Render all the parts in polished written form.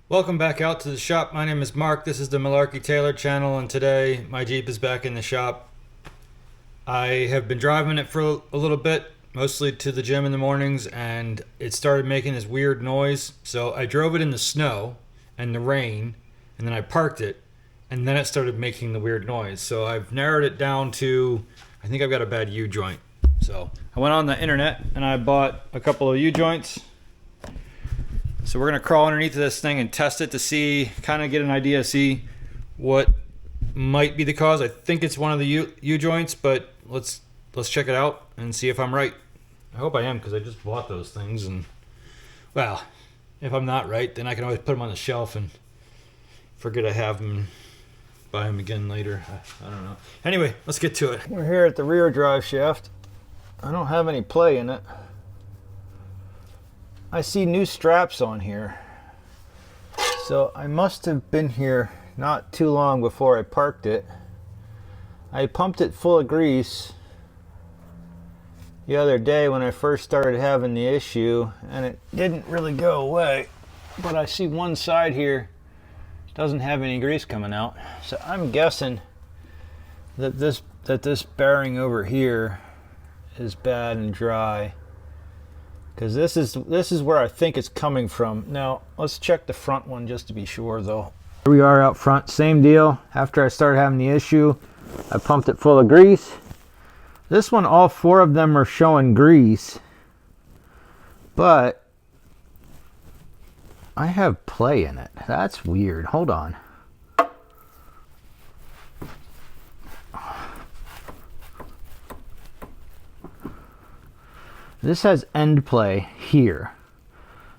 Welcome back out to the shop. My name is Mark. This is the Malarkey Taylor channel, and today my Jeep is back in the shop. I have been driving it for a little bit, mostly to the gym in the mornings, and it started making this weird noise. So I drove it in the snow and the rain, and then I parked it, and then it started making the weird noise. So I've narrowed it down to, I think I've got a bad U-joint. So I went on the internet and I bought a couple of U-joints. So we're gonna crawl underneath of this thing and test it to see, kind of get an idea, see what might be the cause. I think it's one of the U-joints, but let's check it out and see if I'm right. I hope I am, because I just bought those things, and well, if I'm not right, then I can always put them on the shelf and forget I have them and buy them again later. I don't know. Anyway, let's get to it. We're here at the rear drive shaft. I don't have any play in it. I see new straps on here, so I must have been here not too long before I parked it. I pumped it full of grease the other day when I first started having the issue, and it didn't really go away, but I see one side here doesn't have any grease coming out, so I'm guessing that this bearing over here is bad and dry, because this is where I think it's coming from. Now let's check the front one just to be sure though. Here we are out front, same deal. After I started having the issue, I pumped it full of grease. This one, all four of them are showing grease, but I have play in it. That's weird. Hold on. This has end play here,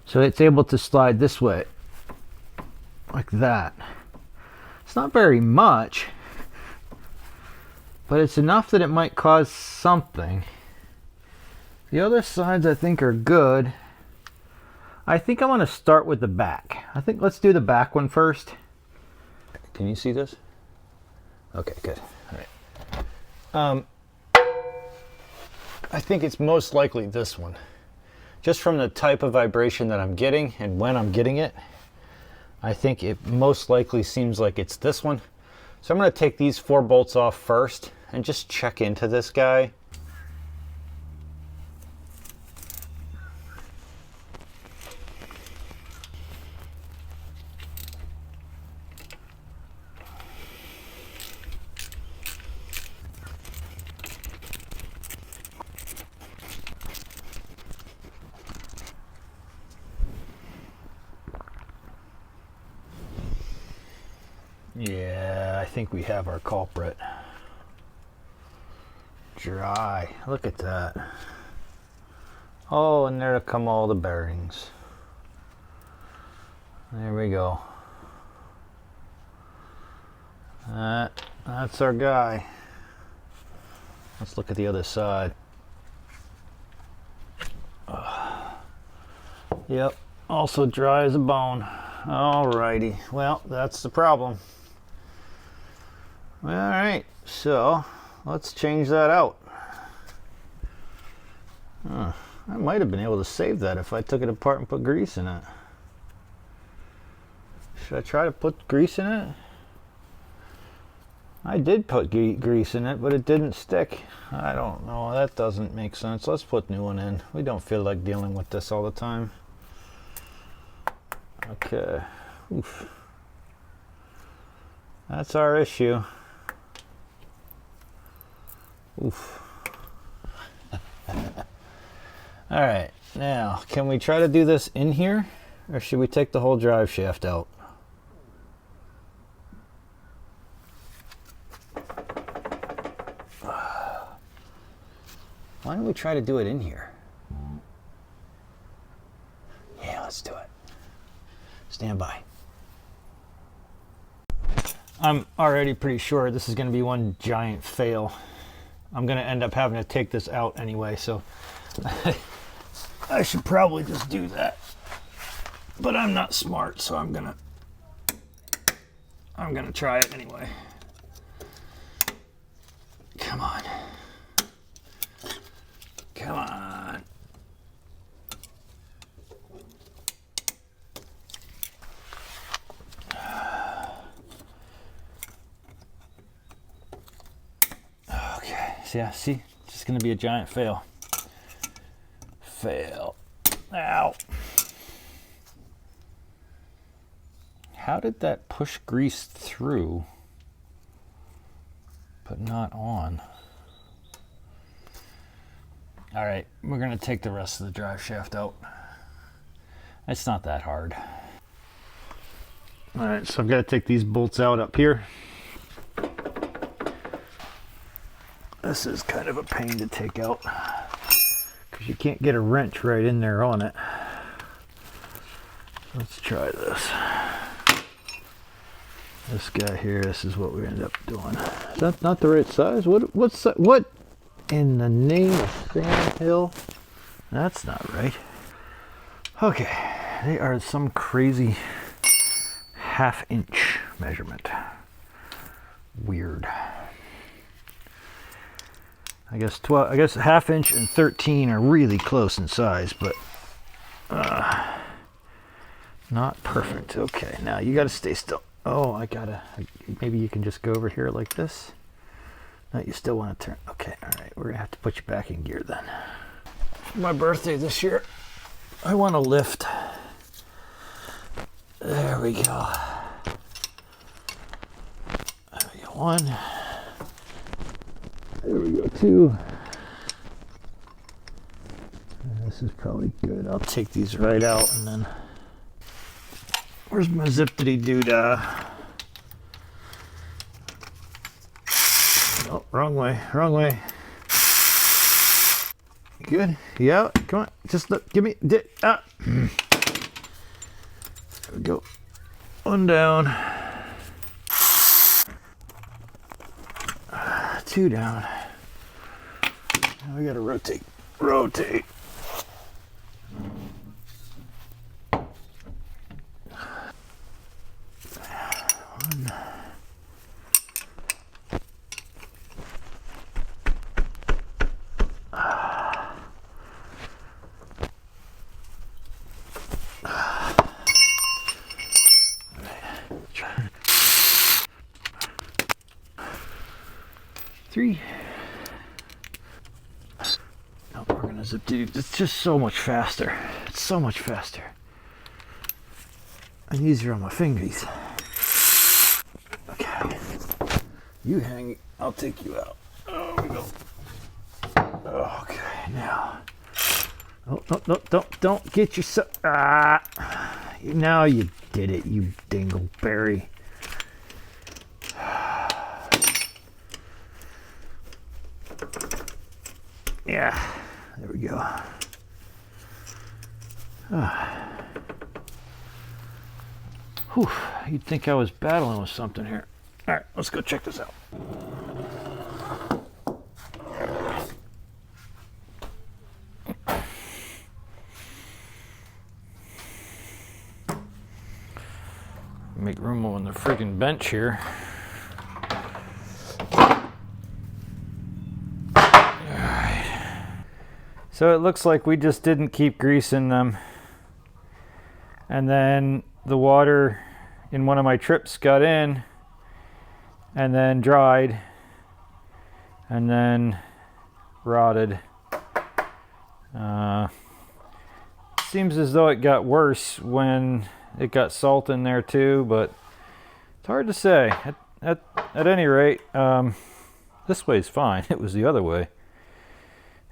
so it's able to slide this way like that. It's not very much, but it's enough that it might cause something. The other sides I think are good. I think I want to start with the back. I think let's do the back one first. Can you see this? Okay, good. All right. I think it's most likely this one. Just from the type of vibration that I'm getting and when I'm getting it, I think it most likely seems like it's this one. So I'm going to take these 4 bolts off first and just check into this guy. Yeah, I think we have our culprit. Dry. Look at that. Oh, and there come all the bearings. There we go. That's our guy. Let's look at the other side. Yep, also dry as a bone. Alrighty, well, that's the problem. All right, so let's change that out. I might have been able to save that if I took it apart and put grease in it. Should I try to put grease in it? I did put grease in it, but it didn't stick. I don't know, that doesn't make sense. Let's put new one in. We don't feel like dealing with this all the time. Okay, oof. That's our issue. Oof. All right, now can we try to do this in here, or should we take the whole drive shaft out? Why don't we try to do it in here? Yeah, let's do it. Stand by. I'm already pretty sure this is going to be one giant fail. I'm going to end up having to take this out anyway, so I should probably just do that. But I'm not smart, so I'm gonna try it anyway. Come on. Come on. Yeah, see? It's just gonna be a giant fail. Fail. Ow. How did that push grease through, but not on? All right, we're gonna take the rest of the drive shaft out. It's not that hard. All right, so I've got to take these bolts out up here. This is kind of a pain to take out because you can't get a wrench right in there on it. Let's try this. This guy here, this is what we end up doing. Is that not the right size? What in the name of Sam Hill? That's not right. Okay, they are some crazy half-inch measurement. Weird. I guess 12. I guess half-inch and 13 are really close in size, but not perfect. Okay, now you got to stay still. Oh, maybe you can just go over here like this. No, you still want to turn. Okay, all right. We're gonna have to put you back in gear then. For my birthday this year, I want to lift. There we go. There we go. 1. There we go. 2. This is probably good. I'll take these right out and then. Where's my zip-diddy-doo-dah? Oh, wrong way. Wrong way. Good. Yeah. Come on. Just look. Give me. There we go. 1 down. 2 down. Now we gotta rotate. Rotate. 1. Three. No, we're gonna zip dude. It's just so much faster. It's so much faster. And easier on my fingers. Okay. You hang, I'll take you out. Oh, we go. Okay, now. Oh, no, don't get yourself. Now you did it, you dingleberry. Yeah, there we go. Whew, you'd think I was battling with something here. All right, let's go check this out. Make room on the freaking bench here. So it looks like we just didn't keep grease in them. And then the water in one of my trips got in and then dried and then rotted. Seems as though it got worse when it got salt in there too, but it's hard to say. At any rate, this way's fine. It was the other way.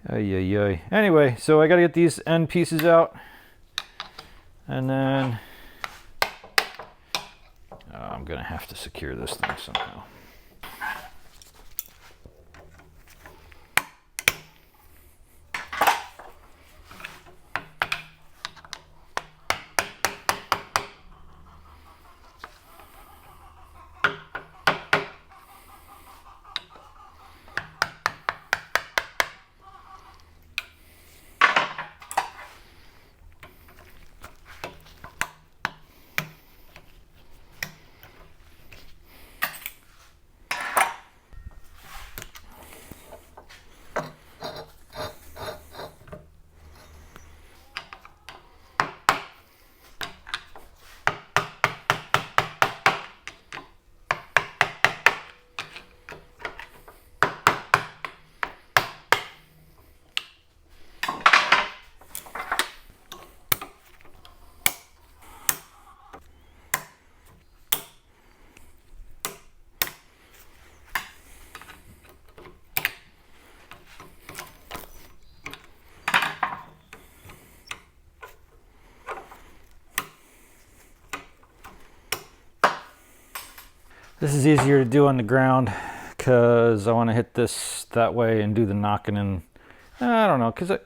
Anyway, so I gotta get these end pieces out, and then I'm gonna have to secure this thing somehow. This is easier to do on the ground because I want to hit this that way and do the knocking in. I don't know, because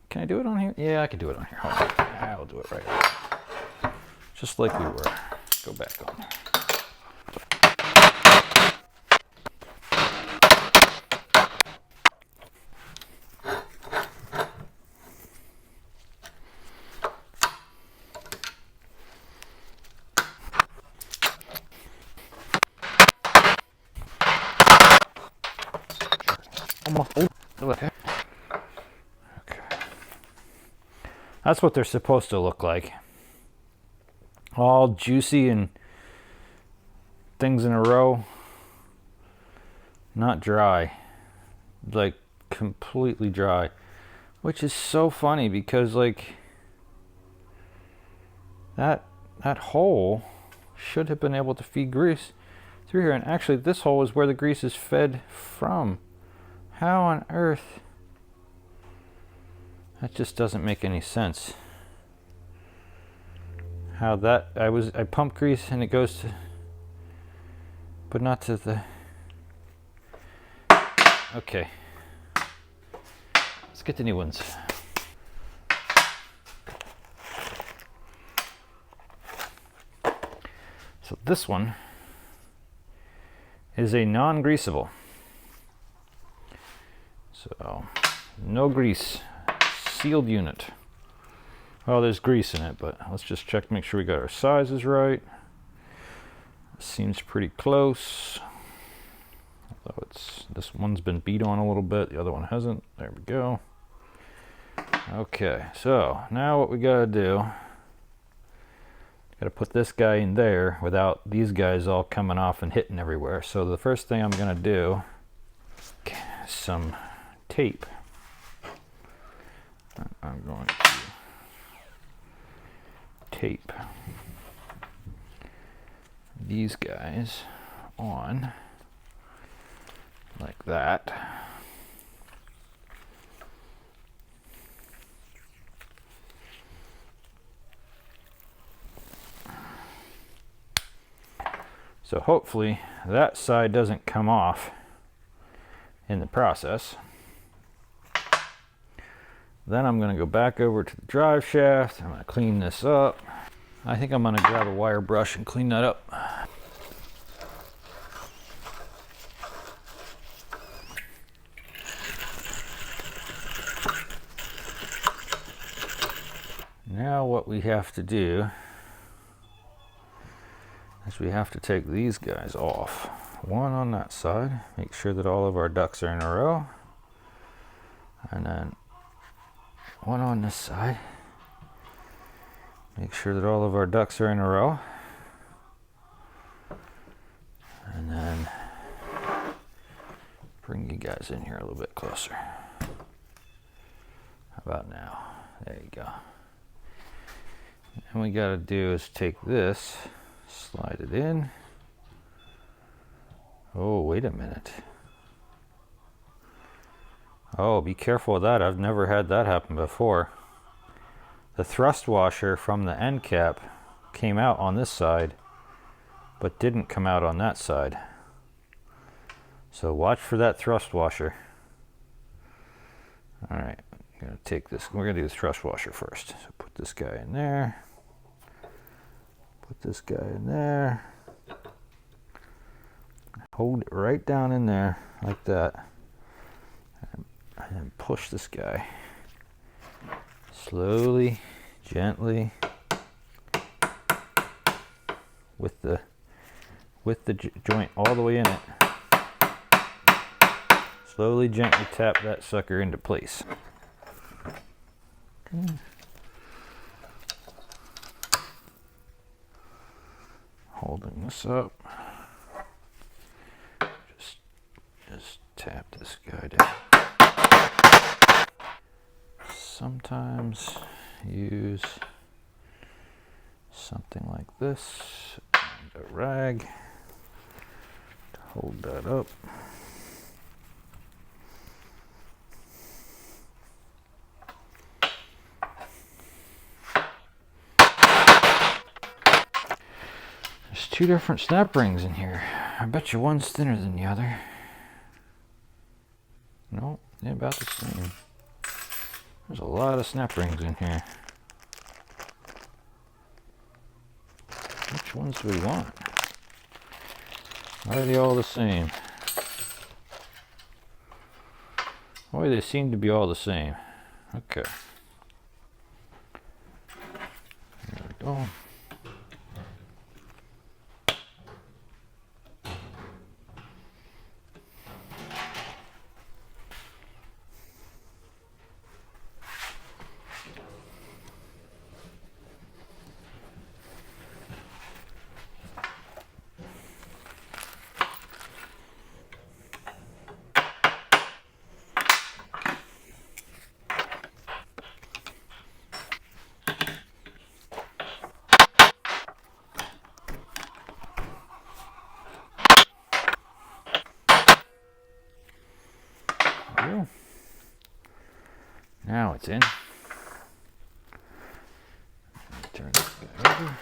can I do it on here? Yeah, I can do it on here. Hold on. I'll do it right here. Just like we were. Go back on. Okay. That's what they're supposed to look like. All juicy and things in a row. Not dry. Like completely dry. Which is so funny because like that hole should have been able to feed grease through here. And actually this hole is where the grease is fed from. How on earth? That just doesn't make any sense. How that I pump grease and it goes to, but not to the. Okay. Let's get the new ones. So this one is a non-greasable. So no grease, sealed unit. Well, there's grease in it, but let's just check, make sure we got our sizes right. Seems pretty close. Although this one's been beat on a little bit, the other one hasn't. There we go. Okay, so now what we gotta do, gotta put this guy in there without these guys all coming off and hitting everywhere. So the first thing I'm gonna do is some tape. I'm going to tape these guys on like that. So hopefully that side doesn't come off in the process. Then I'm going to go back over to the drive shaft. I'm going to clean this up. I think I'm going to grab a wire brush and clean that up. Now what we have to do is we have to take these guys off. One on that side, make sure that all of our ducks are in a row. And then one on this side. Make sure that all of our ducks are in a row. And then bring you guys in here a little bit closer. How about now? There you go. And we got to do is take this, slide it in. Oh, wait a minute. Oh, be careful of that. I've never had that happen before. The thrust washer from the end cap came out on this side, but didn't come out on that side. So watch for that thrust washer. All right, I'm gonna take this. We're gonna do the thrust washer first. So put this guy in there. Put this guy in there. Hold it right down in there like that. And then push this guy slowly, gently, with the joint all the way in it. Slowly, gently tap that sucker into place. Okay. Holding this up. Just tap this guy down. Sometimes use something like this and a rag to hold that up. There's two different snap rings in here. I bet you one's thinner than the other. No, they're about the same. There's a lot of snap rings in here. Which ones do we want? Are they all the same? Boy, they seem to be all the same. Okay. There we go. Now it's in. Turn this guy over.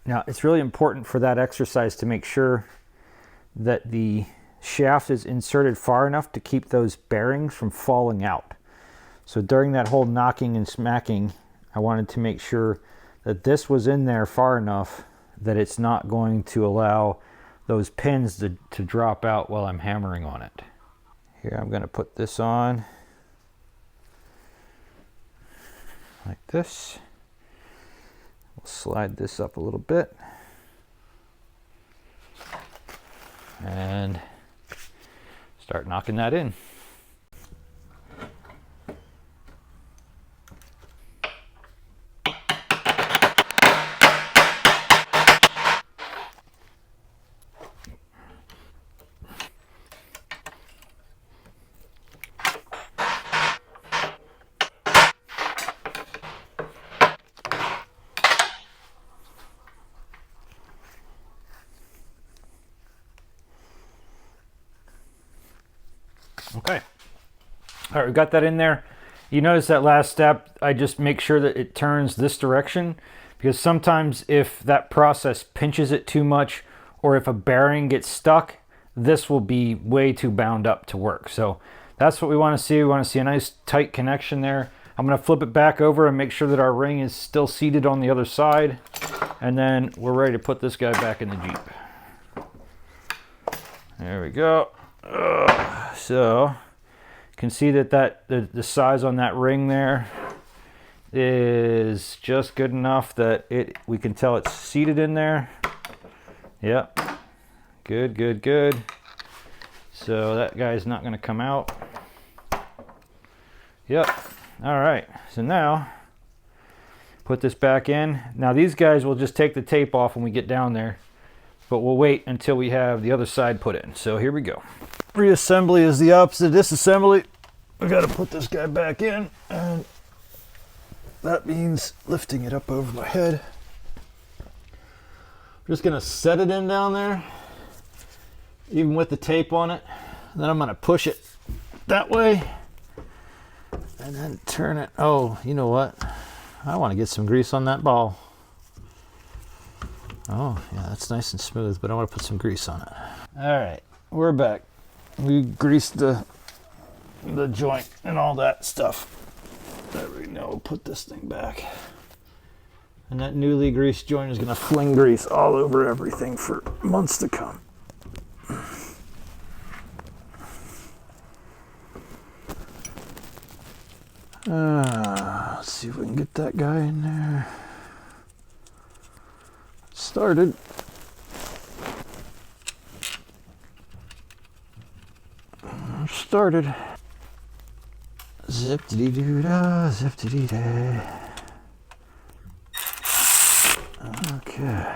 Now, it's really important for that exercise to make sure that the shaft is inserted far enough to keep those bearings from falling out. So during that whole knocking and smacking, I wanted to make sure that this was in there far enough that it's not going to allow those pins to drop out while I'm hammering on it. Here I'm going to put this on like this. We'll slide this up a little bit and start knocking that in. Okay. All right, we got that in there. You notice that last step, I just make sure that it turns this direction, because sometimes if that process pinches it too much or if a bearing gets stuck, this will be way too bound up to work. So that's what we want to see. We want to see a nice tight connection there. I'm going to flip it back over and make sure that our ring is still seated on the other side. And then we're ready to put this guy back in the Jeep. There we go. So you can see that the size on that ring there is just good enough that we can tell it's seated in there. Yep. Good, good, good. So that guy's not going to come out. Yep. All right. So now put this back in. Now these guys will just take the tape off when we get down there, but we'll wait until we have the other side put in. So here we go. Reassembly is the opposite of disassembly. We got to put this guy back in, and that means lifting it up over my head. I'm just gonna set it in down there, even with the tape on it. And then I'm gonna push it that way, and then turn it. Oh, you know what? I want to get some grease on that ball. Oh, yeah, that's nice and smooth, but I want to put some grease on it. All right, we're back. We greased the joint and all that stuff. There we go. Put this thing back. And that newly greased joint is going to fling grease all over everything for months to come. Let's see if we can get that guy in there. Started. Started. Zip-de-dee-doo-dah, zip-de-dee-day. Okay.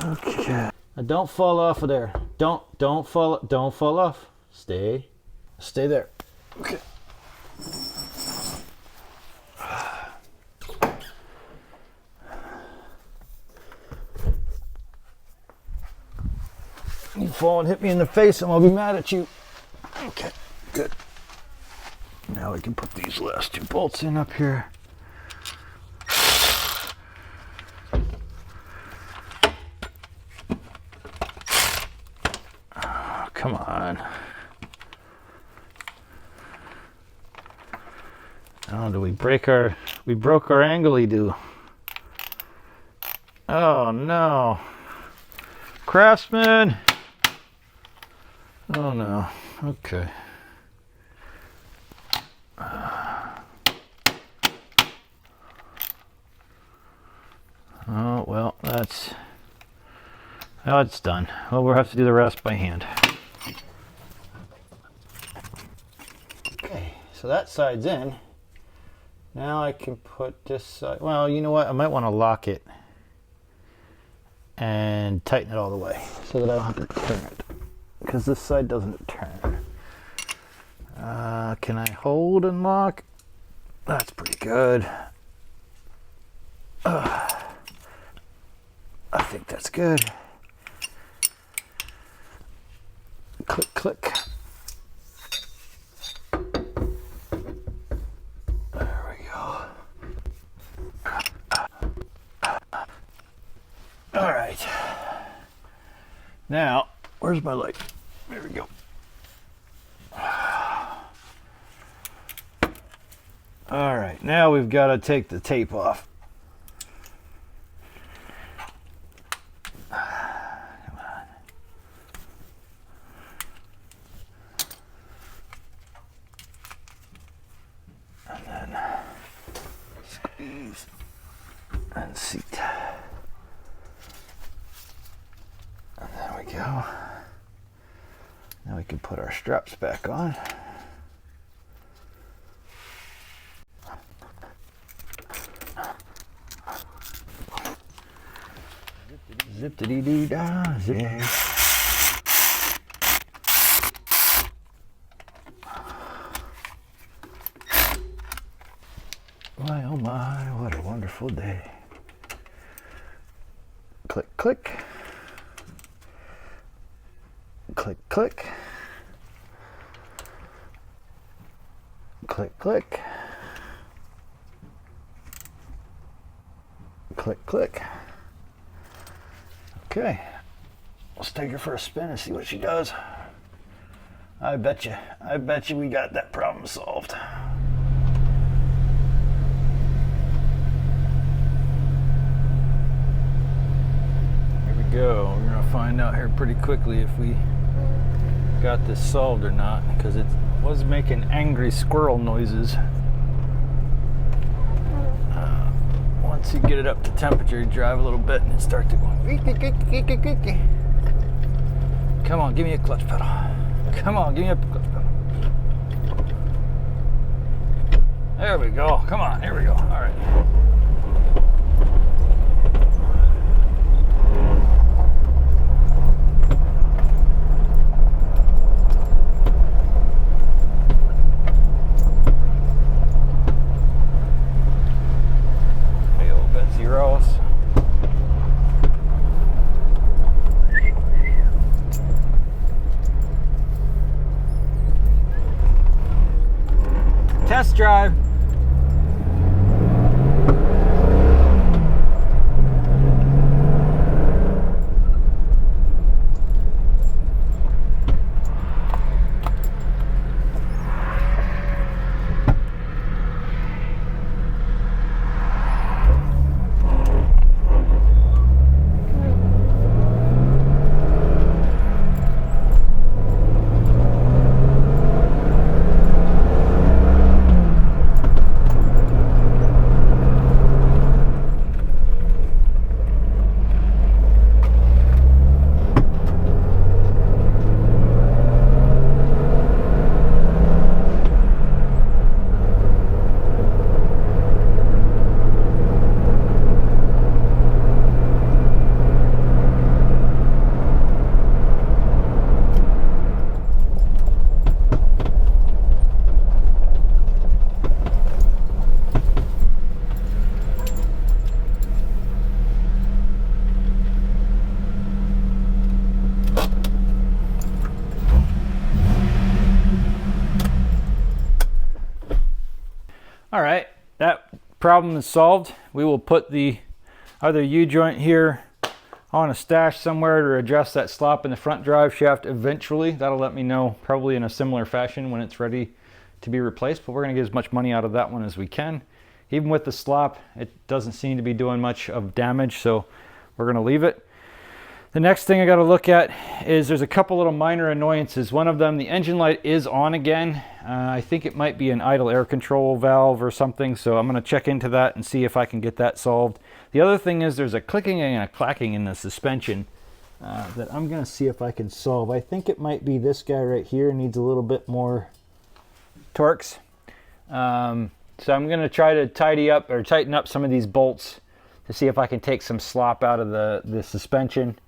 Okay. Now don't fall off of there. Don't fall off. Stay there. Okay. fall and hit me in the face and I'll be mad at you. Okay, good. Now we can put these last 2 bolts in up here. Oh, come on. Oh, we broke our angle-y-do. Oh no. Craftsman. Oh no. Okay. Oh well, it's done. Well, we'll have to do the rest by hand. Okay, so that side's in. Now I can put this side. Well, you know what? I might want to lock it and tighten it all the way so that I don't have to turn it, because this side doesn't turn. Can I hold and lock? That's pretty good. I think that's good. Click, click. There we go. All right. Now, where's my light? There we go. All right, now we've got to take the tape off. Come on. And then squeeze and seat. And there we go. Now we can put our straps back on. Zip-de-dee-doo-dah, zip. My, oh my, what a wonderful day. Click, click. Click, click. Click, click. Click, click. Okay, let's take her for a spin and see what she does. I bet you we got that problem solved. Here we go. We're gonna find out here pretty quickly if we got this solved or not, because it was making angry squirrel noises. Once you get it up to temperature, you drive a little bit and it starts to go. Come on, give me a clutch pedal. Come on, give me a clutch pedal. There we go. Come on, here we go. All right. Test drive. problem is solved, we will put the other U-joint here on a stash somewhere to adjust that slop in the front drive shaft eventually. That'll let me know probably in a similar fashion when it's ready to be replaced, but we're going to get as much money out of that one as we can. Even with the slop, it doesn't seem to be doing much of damage, so we're going to leave it. The next thing I got to look at is there's a couple little minor annoyances. One of them, the engine light is on again. I think it might be an idle air control valve or something, so I'm going to check into that and see if I can get that solved. The other thing is there's a clicking and a clacking in the suspension that I'm going to see if I can solve. I think it might be this guy right here, needs a little bit more torques. So I'm going to try to tighten up some of these bolts to see if I can take some slop out of the suspension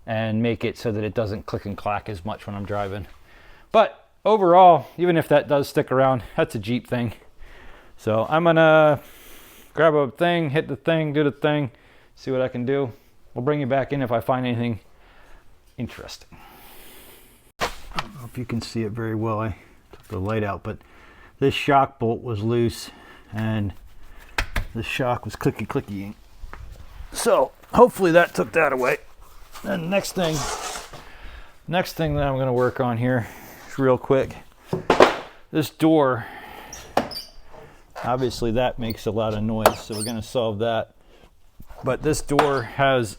and make it so that it doesn't click and clack as much when I'm driving. But overall, even if that does stick around, that's a Jeep thing. So I'm gonna grab a thing, hit the thing, do the thing, see what I can do. We'll bring you back in if I find anything interesting. I don't know if you can see it very well. I took the light out, but this shock bolt was loose and the shock was clicky-clickying. So hopefully that took that away. And next thing that I'm going to work on here is real quick. This door, obviously that makes a lot of noise, so we're going to solve that. But this door has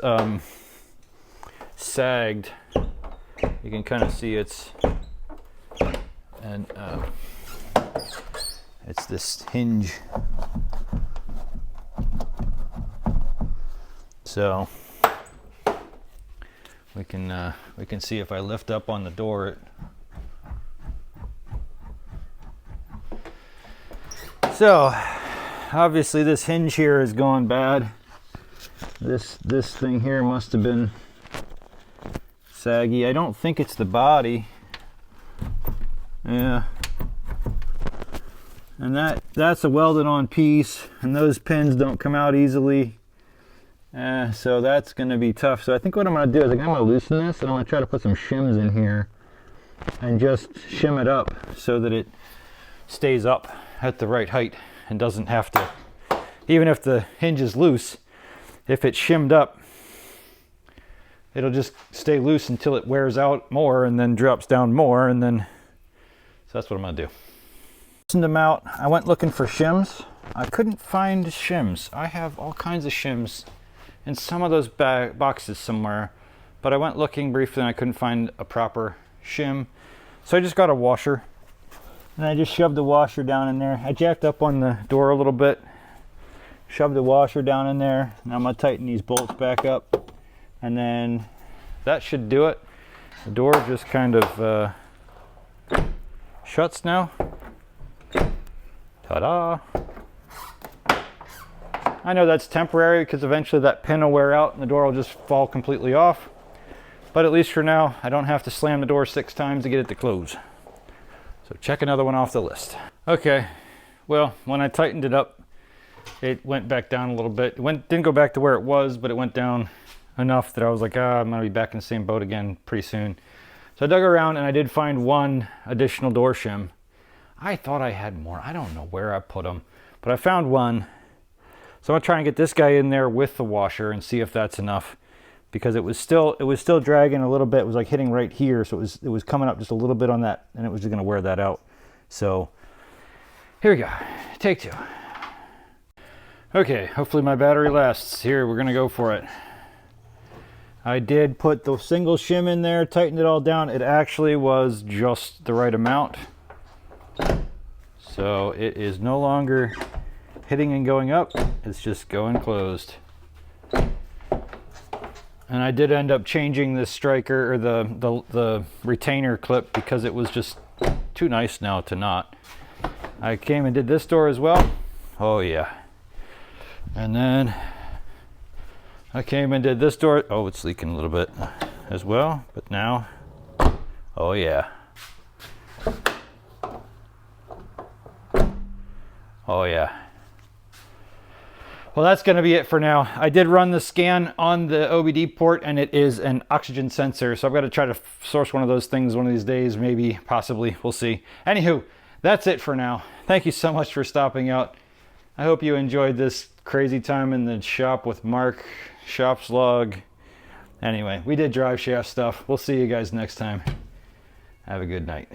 sagged. You can kind of see it's this hinge. So we can see if I lift up on the door. So obviously this hinge here is going bad. This thing here must have been saggy. I don't think it's the body. Yeah. And that's a welded on piece, and those pins don't come out easily. So that's going to be tough. So I think what I'm going to do is I'm going to loosen this, and I'm going to try to put some shims in here and just shim it up so that it stays up at the right height and doesn't have to, even if the hinge is loose, if it's shimmed up, it'll just stay loose until it wears out more and then drops down more, and then, so that's what I'm going to do. Loosened them out. I went looking for shims. I couldn't find shims. I have all kinds of shims in some of those boxes somewhere, but I went looking briefly and I couldn't find a proper shim. So I just got a washer and I just shoved the washer down in there. I jacked up on the door a little bit, shoved the washer down in there. Now I'm going to tighten these bolts back up, and then that should do it. The door just kind of shuts now. Ta-da! I know that's temporary because eventually that pin will wear out and the door will just fall completely off. But at least for now, I don't have to slam the door 6 times to get it to close. So check another one off the list. Okay, well, when I tightened it up, it went back down a little bit. It didn't go back to where it was, but it went down enough that I was like, I'm gonna be back in the same boat again pretty soon. So I dug around and I did find one additional door shim. I thought I had more. I don't know where I put them, but I found one. So I'm gonna try and get this guy in there with the washer and see if that's enough, because it was still dragging a little bit. It was like hitting right here, so it was coming up just a little bit on that, and it was just gonna wear that out. So here we go, take 2. Okay, hopefully my battery lasts. Here, we're gonna go for it. I did put the single shim in there, tightened it all down. It actually was just the right amount. So it is no longer hitting and going up, it's just going closed. And I did end up changing the striker, or the retainer clip, because it was just too nice now to not. I came and did this door as well. Oh yeah. And then I came and did this door. Oh, it's leaking a little bit as well, but now, oh yeah. Oh yeah. Well, that's going to be it for now. I did run the scan on the OBD port, and it is an oxygen sensor. So I've got to try to source one of those things one of these days, maybe, possibly. We'll see. Anywho, that's it for now. Thank you so much for stopping out. I hope you enjoyed this crazy time in the shop with Mark, ShopsLog. Anyway, we did drive shaft stuff. We'll see you guys next time. Have a good night.